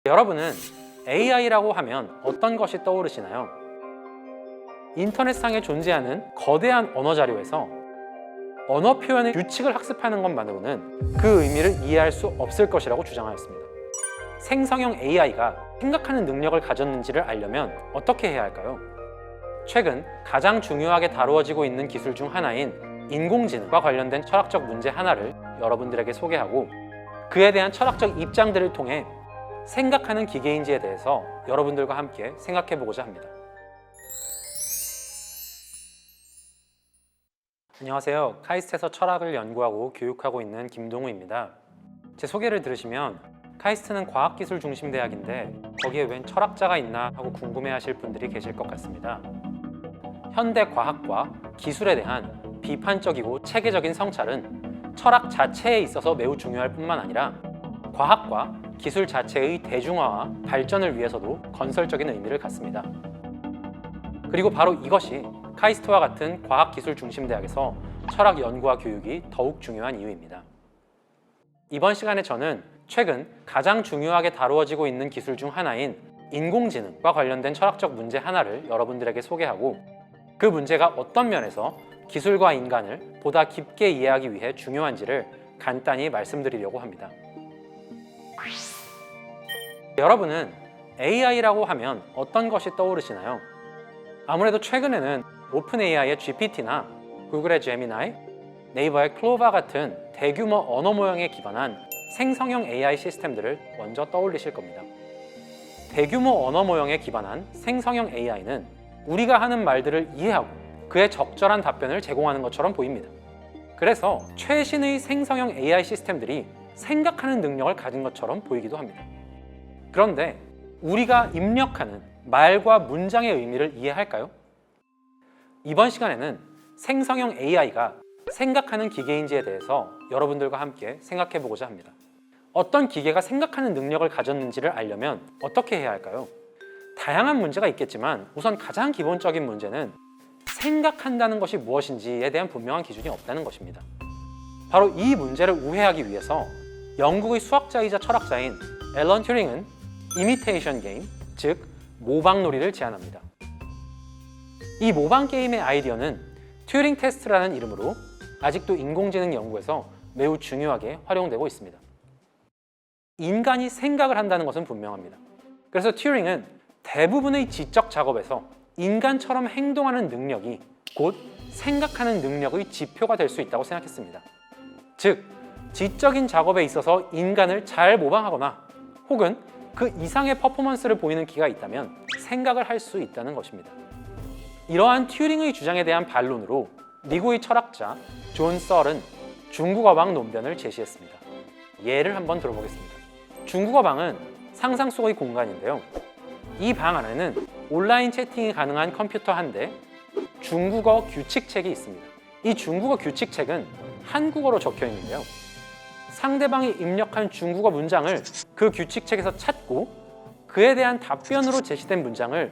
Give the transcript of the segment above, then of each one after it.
여러분은 AI라고 하면 어떤 것이 떠오르시나요? 인터넷상에 존재하는 거대한 언어 자료에서 언어 표현의 규칙을 학습하는 것만으로는 그 의미를 이해할 수 없을 것이라고 주장하였습니다. 생성형 AI가 생각하는 능력을 가졌는지를 알려면 어떻게 해야 할까요? 최근 가장 중요하게 다루어지고 있는 기술 중 하나인 인공지능과 관련된 철학적 문제 하나를 여러분들에게 소개하고 그에 대한 철학적 입장들을 통해 생각하는 기계인지에 대해서 여러분들과 함께 생각해 보고자 합니다. 안녕하세요. 카이스트에서 철학을 연구하고 교육하고 있는 김동우입니다. 제 소개를 들으시면 카이스트는 과학기술 중심 대학인데 거기에 웬 철학자가 있나 하고 궁금해하실 분들이 계실 것 같습니다. 현대 과학과 기술에 대한 비판적이고 체계적인 성찰은 철학 자체에 있어서 매우 중요할 뿐만 아니라 과학과 기술 자체의 대중화와 발전을 위해서도 건설적인 의미를 갖습니다. 그리고 바로 이것이 카이스트와 같은 과학기술 중심 대학에서 철학 연구와 교육이 더욱 중요한 이유입니다. 이번 시간에 저는 최근 가장 중요하게 다루어지고 있는 기술 중 하나인 인공지능과 관련된 철학적 문제 하나를 여러분들에게 소개하고 그 문제가 어떤 면에서 기술과 인간을 보다 깊게 이해하기 위해 중요한지를 간단히 말씀드리려고 합니다. 여러분은 AI라고 하면 어떤 것이 떠오르시나요? 아무래도 최근에는 오픈AI의 GPT나 구글의 제미나이, 네이버의 클로바 같은 대규모 언어 모형에 기반한 생성형 AI 시스템들을 먼저 떠올리실 겁니다. 대규모 언어 모형에 기반한 생성형 AI는 우리가 하는 말들을 이해하고 그에 적절한 답변을 제공하는 것처럼 보입니다. 그래서 최신의 생성형 AI 시스템들이 생각하는 능력을 가진 것처럼 보이기도 합니다. 그런데 우리가 입력하는 말과 문장의 의미를 이해할까요? 이번 시간에는 생성형 AI가 생각하는 기계인지에 대해서 여러분들과 함께 생각해 보고자 합니다. 어떤 기계가 생각하는 능력을 가졌는지를 알려면 어떻게 해야 할까요? 다양한 문제가 있겠지만 우선 가장 기본적인 문제는 생각한다는 것이 무엇인지에 대한 분명한 기준이 없다는 것입니다. 바로 이 문제를 우회하기 위해서 영국의 수학자이자 철학자인 앨런 튜링은 이미테이션 게임, 즉 모방놀이를 제안합니다. 이 모방 게임의 아이디어는 튜링 테스트라는 이름으로 아직도 인공지능 연구에서 매우 중요하게 활용되고 있습니다. 인간이 생각을 한다는 것은 분명합니다. 그래서 튜링은 대부분의 지적 작업에서 인간처럼 행동하는 능력이 곧 생각하는 능력의 지표가 될 수 있다고 생각했습니다. 즉, 지적인 작업에 있어서 인간을 잘 모방하거나 혹은 그 이상의 퍼포먼스를 보이는 기가 있다면 생각을 할 수 있다는 것입니다. 이러한 튜링의 주장에 대한 반론으로 미국의 철학자 존 썰은 중국어방 논변을 제시했습니다. 예를 한번 들어보겠습니다. 중국어방은 상상 속의 공간인데요. 이 방 안에는 온라인 채팅이 가능한 컴퓨터 한 대, 중국어 규칙책이 있습니다. 이 중국어 규칙책은 한국어로 적혀 있는데요. 상대방이 입력한 중국어 문장을 그 규칙책에서 찾고 그에 대한 답변으로 제시된 문장을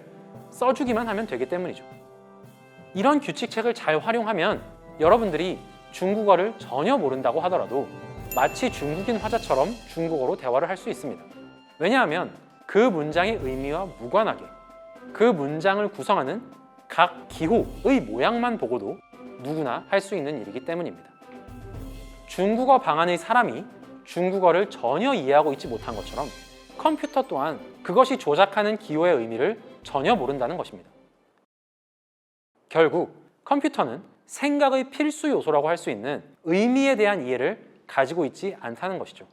써주기만 하면 되기 때문이죠. 이런 규칙책을 잘 활용하면 여러분들이 중국어를 전혀 모른다고 하더라도 마치 중국인 화자처럼 중국어로 대화를 할 수 있습니다. 왜냐하면 그 문장의 의미와 무관하게 그 문장을 구성하는 각 기호의 모양만 보고도 누구나 할 수 있는 일이기 때문입니다. 중국어 방 안의 사람이 중국어를 전혀 이해하고 있지 못한 것처럼 컴퓨터 또한 그것이 조작하는 기호의 의미를 전혀 모른다는 것입니다. 결국 컴퓨터는 생각의 필수 요소라고 할 수 있는 의미에 대한 이해를 가지고 있지 않다는 것이죠.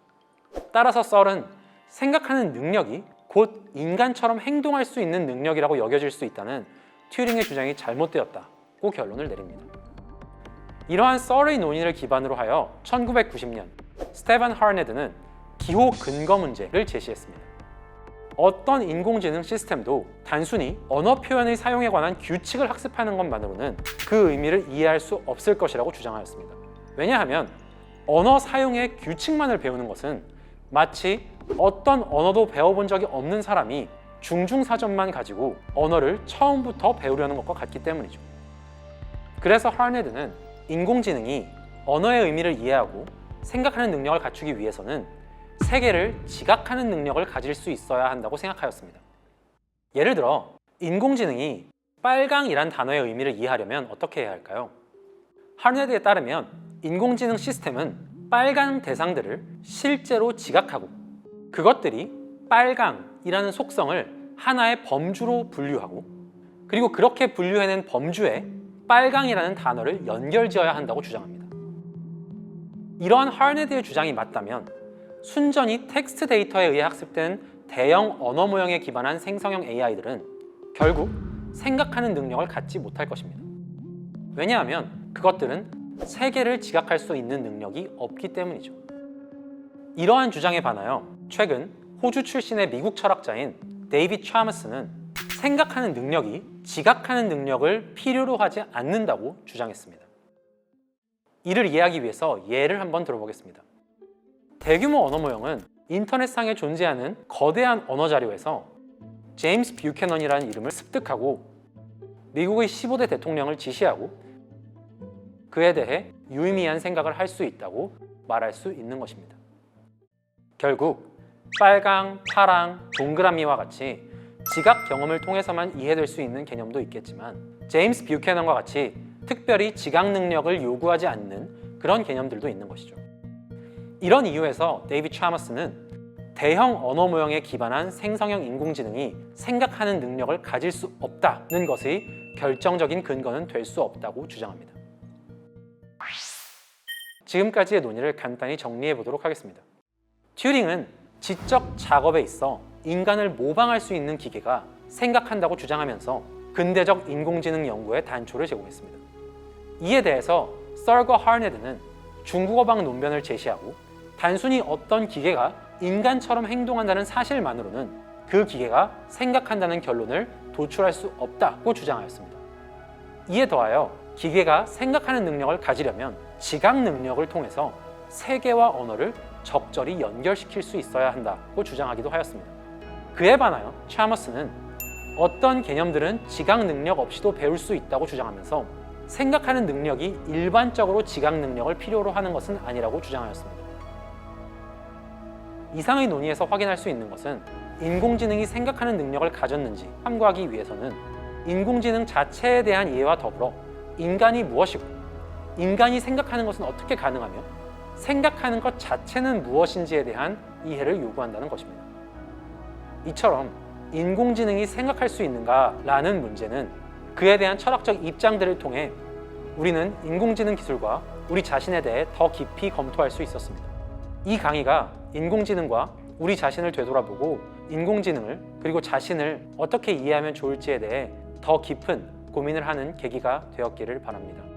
따라서 썰은 생각하는 능력이 곧 인간처럼 행동할 수 있는 능력이라고 여겨질 수 있다는 튜링의 주장이 잘못되었다고 결론을 내립니다. 이러한 썰의 논의를 기반으로 하여 1990년 스테반 하르네드는 기호 근거 문제를 제시했습니다. 어떤 인공지능 시스템도 단순히 언어 표현의 사용에 관한 규칙을 학습하는 것만으로는 그 의미를 이해할 수 없을 것이라고 주장하였습니다. 왜냐하면 언어 사용의 규칙만을 배우는 것은 마치 어떤 언어도 배워본 적이 없는 사람이 중중사전만 가지고 언어를 처음부터 배우려는 것과 같기 때문이죠. 그래서 하르네드는 인공지능이 언어의 의미를 이해하고 생각하는 능력을 갖추기 위해서는 세계를 지각하는 능력을 가질 수 있어야 한다고 생각하였습니다. 예를 들어 인공지능이 빨강이란 단어의 의미를 이해하려면 어떻게 해야 할까요? 하르네드에 따르면 인공지능 시스템은 빨강 대상들을 실제로 지각하고 그것들이 빨강이라는 속성을 하나의 범주로 분류하고 그리고 그렇게 분류해낸 범주에 빨강이라는 단어를 연결지어야 한다고 주장합니다. 이러한 하르네드의 주장이 맞다면 순전히 텍스트 데이터에 의해 학습된 대형 언어 모형에 기반한 생성형 AI들은 결국 생각하는 능력을 갖지 못할 것입니다. 왜냐하면 그것들은 세계를 지각할 수 있는 능력이 없기 때문이죠. 이러한 주장에 반하여 최근 호주 출신의 미국 철학자인 데이빗 차머스는 생각하는 능력이 지각하는 능력을 필요로 하지 않는다고 주장했습니다. 이를 이해하기 위해서 예를 한번 들어보겠습니다. 대규모 언어 모형은 인터넷상에 존재하는 거대한 언어 자료에서 제임스 뷰캐넌이라는 이름을 습득하고 미국의 15대 대통령을 지시하고 그에 대해 유의미한 생각을 할 수 있다고 말할 수 있는 것입니다. 결국 빨강, 파랑, 동그라미와 같이 지각 경험을 통해서만 이해될 수 있는 개념도 있겠지만 제임스 뷰캐넌과 같이 특별히 지각 능력을 요구하지 않는 그런 개념들도 있는 것이죠. 이런 이유에서 데이빗 차머스는 대형 언어 모형에 기반한 생성형 인공지능이 생각하는 능력을 가질 수 없다는 것의 결정적인 근거는 될 수 없다고 주장합니다. 지금까지의 논의를 간단히 정리해 보도록 하겠습니다. 튜링은 지적 작업에 있어 인간을 모방할 수 있는 기계가 생각한다고 주장하면서 근대적 인공지능 연구의 단초를 제공했습니다. 이에 대해서 썰과 하르네드는 중국어방 논변을 제시하고 단순히 어떤 기계가 인간처럼 행동한다는 사실만으로는 그 기계가 생각한다는 결론을 도출할 수 없다고 주장하였습니다. 이에 더하여 기계가 생각하는 능력을 가지려면 지각 능력을 통해서 세계와 언어를 적절히 연결시킬 수 있어야 한다고 주장하기도 하였습니다. 그에 반하여 차머스는 어떤 개념들은 지각 능력 없이도 배울 수 있다고 주장하면서 생각하는 능력이 일반적으로 지각 능력을 필요로 하는 것은 아니라고 주장하였습니다. 이상의 논의에서 확인할 수 있는 것은 인공지능이 생각하는 능력을 가졌는지 탐구하기 위해서는 인공지능 자체에 대한 이해와 더불어 인간이 무엇이고 인간이 생각하는 것은 어떻게 가능하며 생각하는 것 자체는 무엇인지에 대한 이해를 요구한다는 것입니다. 이처럼 인공지능이 생각할 수 있는가라는 문제는 그에 대한 철학적 입장들을 통해 우리는 인공지능 기술과 우리 자신에 대해 더 깊이 검토할 수 있었습니다. 이 강의가 인공지능과 우리 자신을 되돌아보고 인공지능을 그리고 자신을 어떻게 이해하면 좋을지에 대해 더 깊은 고민을 하는 계기가 되었기를 바랍니다.